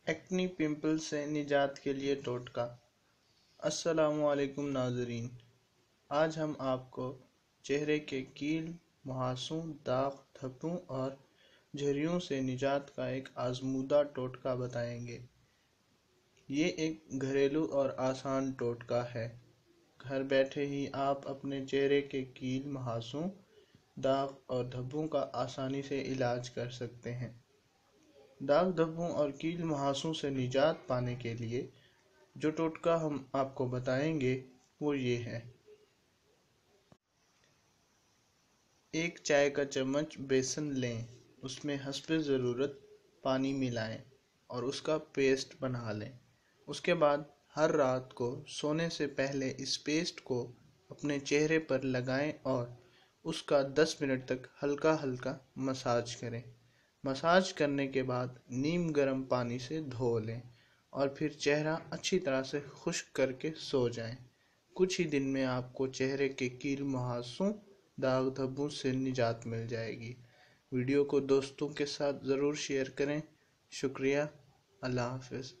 Acne pimple से निजात के लिए टोटका। अस्सलामुअलैकुम नाज़रीन, आज हम आपको चेहरे के कील, मुहासों, दाग, धब्बों और झुर्रियों से निजात का एक आजमूदा टोटका बताएंगे। ये एक घरेलू और आसान टोटका है। घर बैठे ही आप अपने चेहरे के कील, मुहासों, दाग और धब्बों का आसानी से इलाज कर सकते हैं। दाग, धब्बों और कील मुहासों से निजात पाने के लिए जो टोटका हम आपको बताएंगे वो ये है। 1 चाय का चम्मच बेसन लें, उसमें हस्बे ज़रूरत पानी मिलाएं और उसका पेस्ट बना लें। उसके बाद हर रात को सोने से पहले इस पेस्ट को अपने चेहरे पर लगाएं और उसका 10 मिनट तक हल्का हल्का मसाज करें। मसाज करने के बाद नीम गर्म पानी से धो लें और फिर चेहरा अच्छी तरह से खुश्क करके सो जाएं। कुछ ही दिन में आपको चेहरे के कील, मुहासों, दाग, धब्बों से निजात मिल जाएगी। वीडियो को दोस्तों के साथ ज़रूर शेयर करें। शुक्रिया। अल्लाह हाफ़िज़।